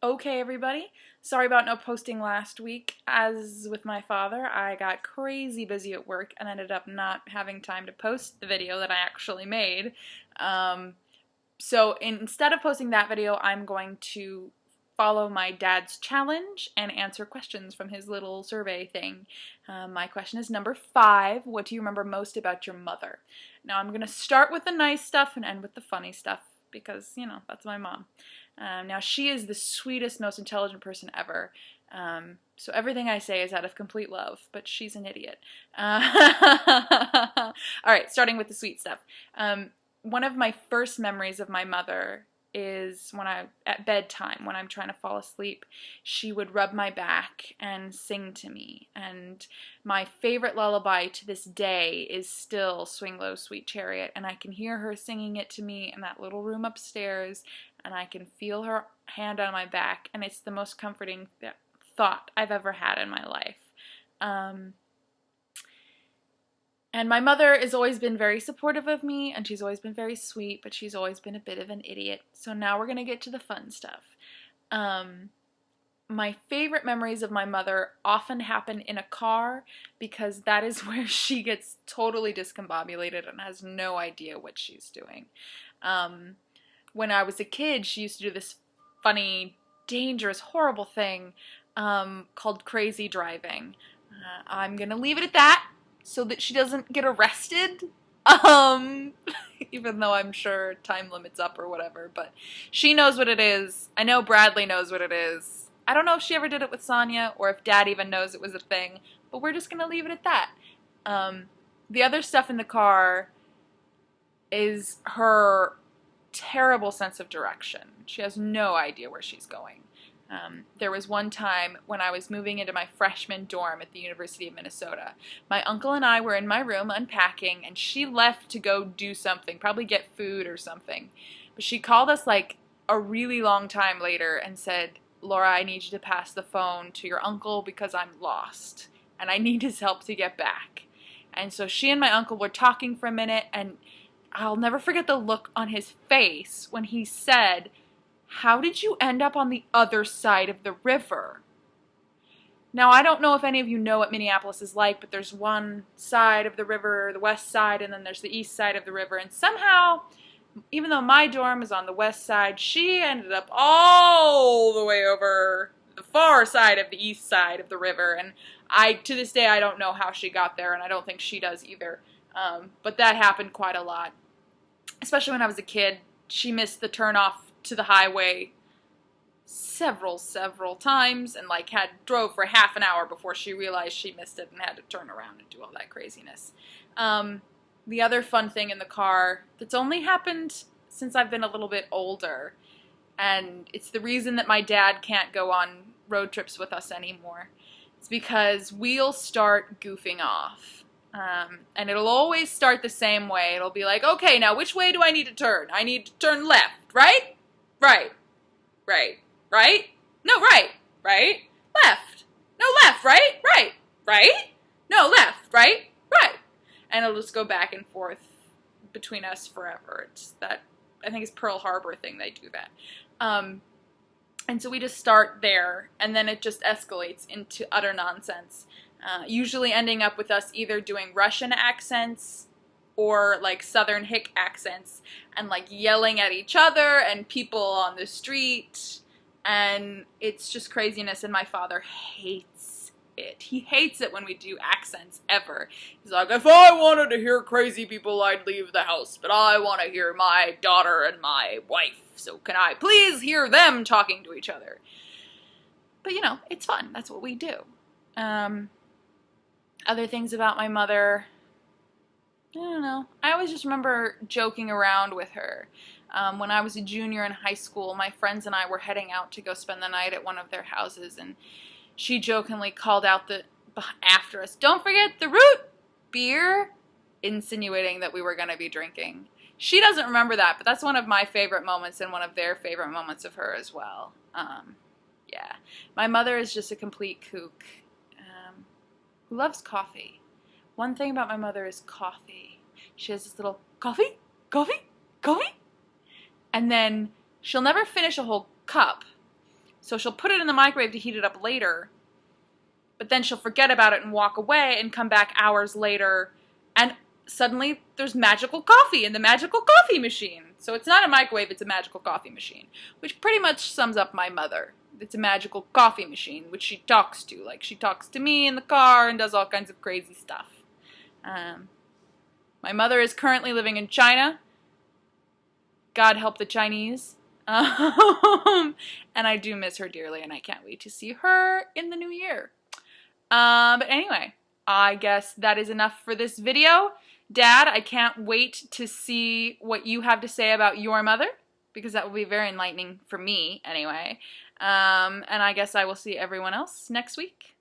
Okay, everybody. Sorry about no posting last week. As with my father, I got crazy busy at work and ended up not having time to post the video that I actually made. Um, so instead of posting that video, I'm going to follow my dad's challenge and answer questions from his little survey thing. My question is number 5. What do you remember most about your mother? Now I'm going to start with the nice stuff and end with the funny stuff because, that's my mom. Now she is the sweetest, most intelligent person ever. So everything I say is out of complete love, but she's an idiot. All right, starting with the sweet stuff. One of my first memories of my mother is at bedtime, when I'm trying to fall asleep, she would rub my back and sing to me. And my favorite lullaby to this day is still Swing Low, Sweet Chariot. And I can hear her singing it to me in that little room upstairs, and I can feel her hand on my back, and it's the most comforting thought I've ever had in my life. And my mother has always been very supportive of me, and she's always been very sweet, but she's always been a bit of an idiot. So now we're going to get to the fun stuff. My favorite memories of my mother often happen in a car because that is where she gets totally discombobulated and has no idea what she's doing. When I was a kid, she used to do this funny, dangerous, horrible thing called crazy driving. I'm going to leave it at that, so that she doesn't get arrested, even though I'm sure time limit's up or whatever, but she knows what it is. I know Bradley knows what it is. I don't know if she ever did it with Sonia, or if Dad even knows it was a thing, but we're just gonna leave it at that. The other stuff in the car is her terrible sense of direction. She has no idea where she's going. There was one time when I was moving into my freshman dorm at the University of Minnesota. My uncle and I were in my room unpacking, and she left to go do something, probably get food or something. But she called us like a really long time later and said, "Laura, I need you to pass the phone to your uncle because I'm lost, and I need his help to get back." And so she and my uncle were talking for a minute, and I'll never forget the look on his face when he said, "How did you end up on the other side of the river?" Now, I don't know if any of you know what Minneapolis is like, but there's one side of the river, the west side, and then there's the east side of the river. And somehow, even though my dorm is on the west side, she ended up all the way over the far side of the east side of the river. And to this day, I don't know how she got there, and I don't think she does either. But that happened quite a lot. Especially when I was a kid, she missed the turnoff to the highway several times, and drove for half an hour before she realized she missed it and had to turn around and do all that craziness. The other fun thing in the car that's only happened since I've been a little bit older, and it's the reason that my dad can't go on road trips with us anymore, it's because we'll start goofing off. And it'll always start the same way. It'll be like, okay, now which way do I need to turn? I need to turn left, right? Right. Right. Right? No, right. Right? Left. No, left. Right? Right. Right? No, left. Right? Right. And it'll just go back and forth between us forever. It's that, I think it's Pearl Harbor thing, they do that. And so we just start there, and then it just escalates into utter nonsense. Usually ending up with us either doing Russian accents or Southern hick accents, and yelling at each other and people on the street, and it's just craziness, and my father hates it. He hates it when we do accents ever. He's like, if I wanted to hear crazy people, I'd leave the house, but I want to hear my daughter and my wife, so can I please hear them talking to each other? But it's fun. That's what we do. Other things about my mother, I don't know. I always just remember joking around with her. When I was a junior in high school, my friends and I were heading out to go spend the night at one of their houses, and she jokingly called out after us, "Don't forget the root beer," insinuating that we were going to be drinking. She doesn't remember that, but that's one of my favorite moments and one of their favorite moments of her as well. Yeah. My mother is just a complete kook. Who loves coffee. One thing about my mother is coffee. She has this little coffee, and then she'll never finish a whole cup. So she'll put it in the microwave to heat it up later, but then she'll forget about it and walk away and come back hours later, and suddenly there's magical coffee in the magical coffee machine. So it's not a microwave, it's a magical coffee machine, which pretty much sums up my mother. It's a magical coffee machine, which she talks to. Like, she talks to me in the car and does all kinds of crazy stuff. My mother is currently living in China. God help the Chinese. And I do miss her dearly, and I can't wait to see her in the new year. But anyway, I guess that is enough for this video. Dad, I can't wait to see what you have to say about your mother, because that will be very enlightening for me anyway. And I guess I will see everyone else next week.